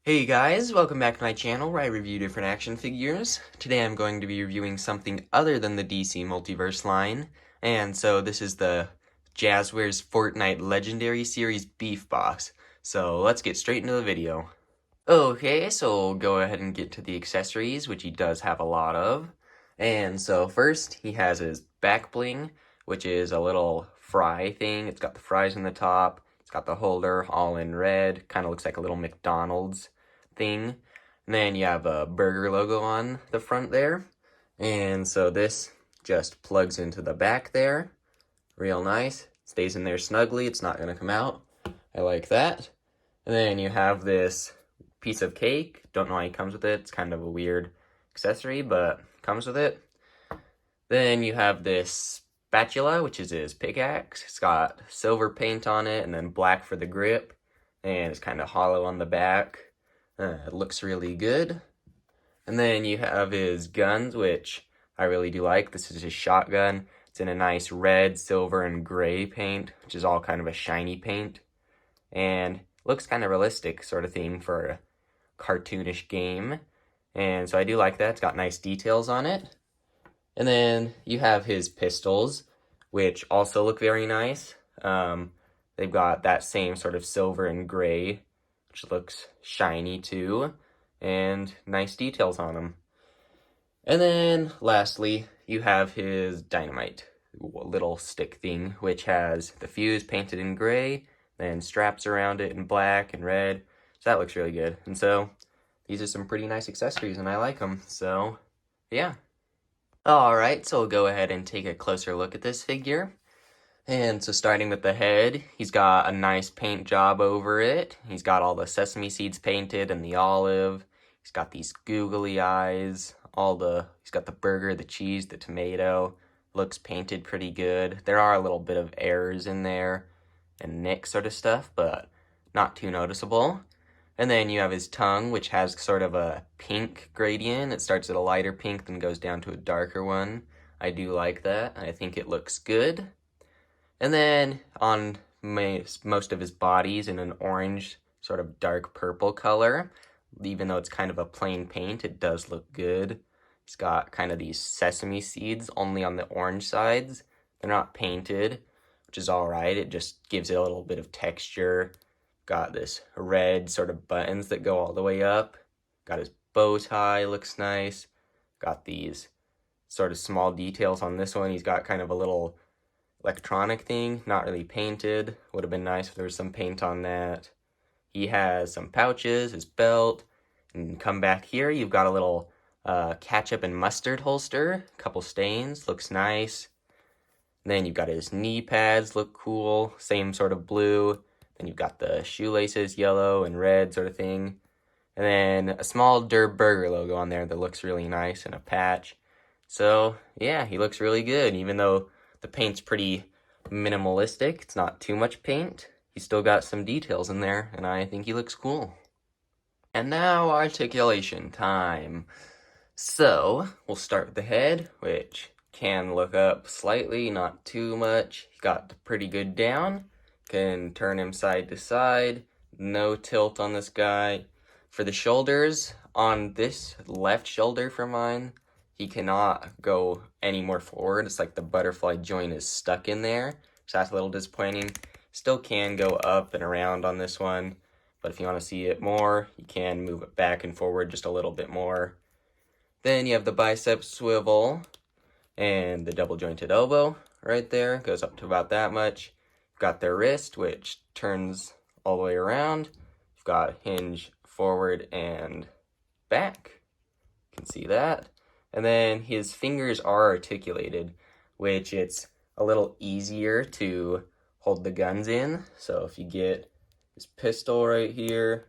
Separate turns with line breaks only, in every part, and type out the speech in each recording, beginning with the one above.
Hey guys, welcome back to my channel where I review different action figures. Today I'm going to be reviewing something other than the DC Multiverse line, and so this is the Jazwares Fortnite Legendary Series Beef Box. So let's get straight into the video. Okay, so we'll go ahead and get to the accessories, which he does have a lot of. And so first, he has his back bling, which is a little fry thing. It's got the fries in the top. It's got the holder all in red. Kind of looks like a little McDonald's thing. And then you have a burger logo on the front there. And so this just plugs into the back there. Real nice. Stays in there snugly. It's not going to come out. I like that. And then you have this piece of cake. Don't know why it comes with it. It's kind of a weird accessory, but comes with it. Then you have this spatula, which is his pickaxe. It's got silver paint on it and then black for the grip. And it's kind of hollow on the back. It looks really good. And then you have his guns, which I really do like. This is his shotgun. It's in a nice red, silver, and gray paint, which is all kind of a shiny paint. And looks kind of realistic sort of thing for a cartoonish game. And so I do like that. It's got nice details on it. And then you have his pistols, which also look very nice. They've got that same sort of silver and gray, which looks shiny too, and nice details on them. And then lastly, you have his dynamite little stick thing, which has the fuse painted in gray, then straps around it in black and red. So that looks really good. And so these are some pretty nice accessories and I like them. So yeah. Alright, so we'll go ahead and take a closer look at this figure. And so starting with the head, he's got a nice paint job over it. He's got all the sesame seeds painted and the olive. He's got these googly eyes. He's got the burger, the cheese, the tomato. Looks painted pretty good. There are a little bit of errors in there and nicks sort of stuff, but not too noticeable. And then you have his tongue, which has sort of a pink gradient. It starts at a lighter pink, then goes down to a darker one. I do like that. I think it looks good. And then on most of his body's in an orange, sort of dark purple color. Even though it's kind of a plain paint, it does look good. He's got kind of these sesame seeds only on the orange sides. They're not painted, which is alright. It just gives it a little bit of texture. Got this red sort of buttons that go all the way up. Got his bow tie, looks nice. Got these sort of small details on this one. He's got kind of a little electronic thing, not really painted. Would have been nice if there was some paint on that. He has some pouches, his belt, and come back here, you've got a little ketchup and mustard holster, a couple stains, looks nice. And then you've got his knee pads, look cool, same sort of blue. Then you've got the shoelaces, yellow and red sort of thing. And then a small Der Burger logo on there that looks really nice, and a patch. So yeah, he looks really good, even though the paint's pretty minimalistic. It's not too much paint. He's still got some details in there, and I think he looks cool. And now articulation time. So we'll start with the head, which can look up slightly, not too much. He's got the pretty good down. Can turn him side to side. No tilt on this guy. For the shoulders, on this left shoulder for mine, he cannot go any more forward. It's like the butterfly joint is stuck in there. So that's a little disappointing. Still can go up and around on this one. But if you want to see it more, you can move it back and forward just a little bit more. Then you have the bicep swivel and the double jointed elbow right there. Goes up to about that much. You've got the wrist, which turns all the way around. You've got hinge forward and back. You can see that. And then his fingers are articulated, which it's a little easier to hold the guns in. So if you get this pistol right here,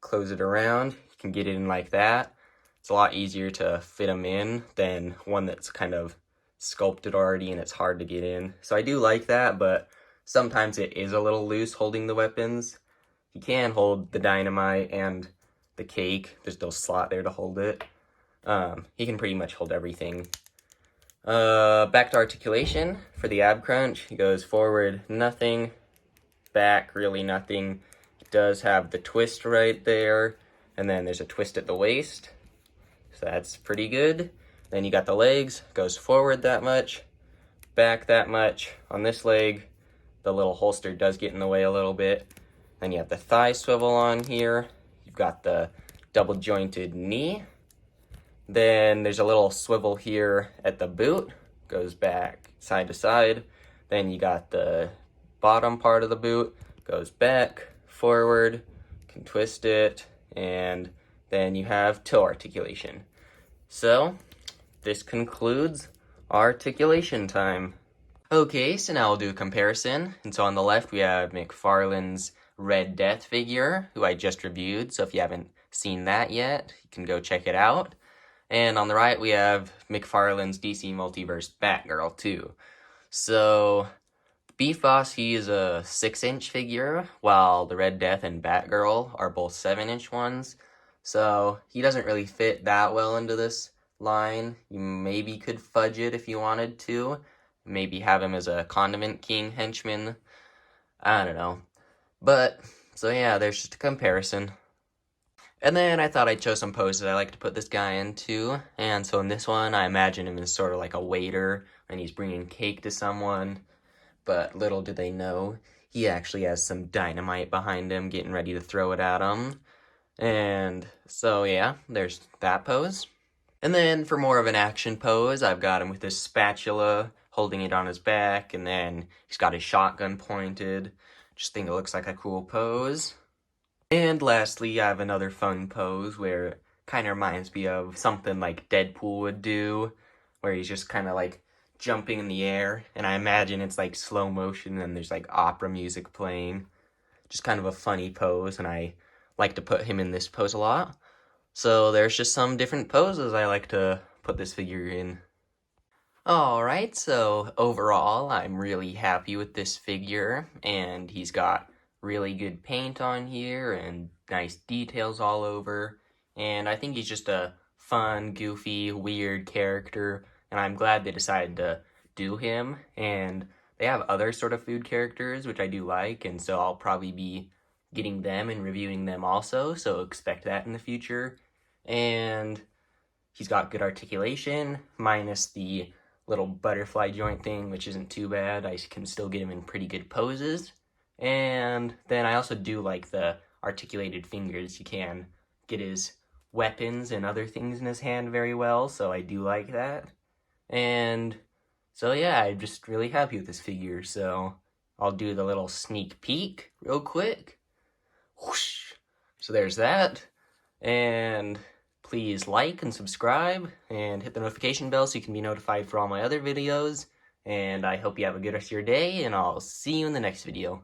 close it around, you can get it in like that. It's a lot easier to fit them in than one that's kind of sculpted already and it's hard to get in. So I do like that, but sometimes it is a little loose holding the weapons. You can hold the dynamite and the cake. There's no slot there to hold it. He can pretty much hold everything. Back to articulation for the ab crunch. He goes forward, nothing. Back, really nothing. It does have the twist right there. and then there's a twist at the waist, so that's pretty good. Then you got the legs, goes forward that much, back that much. On this leg, the little holster does get in the way a little bit. Then you have the thigh swivel on here. You've got the double jointed knee. Then there's a little swivel here at the boot, goes back side to side. Then you got the bottom part of the boot, goes back, forward, can twist it, and then you have toe articulation. So this concludes articulation time. Okay, so now we'll do a comparison. And so on the left we have McFarlane's Red Death figure, who I just reviewed. So if you haven't seen that yet, you can go check it out. And on the right we have McFarlane's DC Multiverse Batgirl too. So Beef Boss, he is a 6-inch figure, while the Red Death and Batgirl are both 7-inch ones. So he doesn't really fit that well into this line. You maybe could fudge it if you wanted to. Maybe have him as a Condiment King henchman. I don't know. But, so yeah, there's just a comparison. And then I thought I'd show some poses I like to put this guy into. And so in this one, I imagine him as sort of like a waiter, and he's bringing cake to someone. But little do they know, he actually has some dynamite behind him, getting ready to throw it at him. And so yeah, there's that pose. And then for more of an action pose, I've got him with this spatula, holding it on his back, and then he's got his shotgun pointed. Just think it looks like a cool pose. And lastly, I have another fun pose where it kind of reminds me of something like Deadpool would do, where he's just kind of like jumping in the air, and I imagine it's like slow motion and there's like opera music playing. Just kind of a funny pose, and I like to put him in this pose a lot. So there's just some different poses I like to put this figure in. Alright, so overall I'm really happy with this figure, and he's got really good paint on here and nice details all over, and I think he's just a fun, goofy, weird character, and I'm glad they decided to do him. And they have other sort of food characters which I do like, and so I'll probably be getting them and reviewing them also, so expect that in the future. And he's got good articulation, minus the little butterfly joint thing, which isn't too bad. I can still get him in pretty good poses. And then I also do like the articulated fingers. You can get his weapons and other things in his hand very well, so I do like that. And so yeah, I'm just really happy with this figure, so I'll do the little sneak peek real quick. Whoosh! So there's that. And please like and subscribe and hit the notification bell so you can be notified for all my other videos. And I hope you have a good rest of your day, and I'll see you in the next video.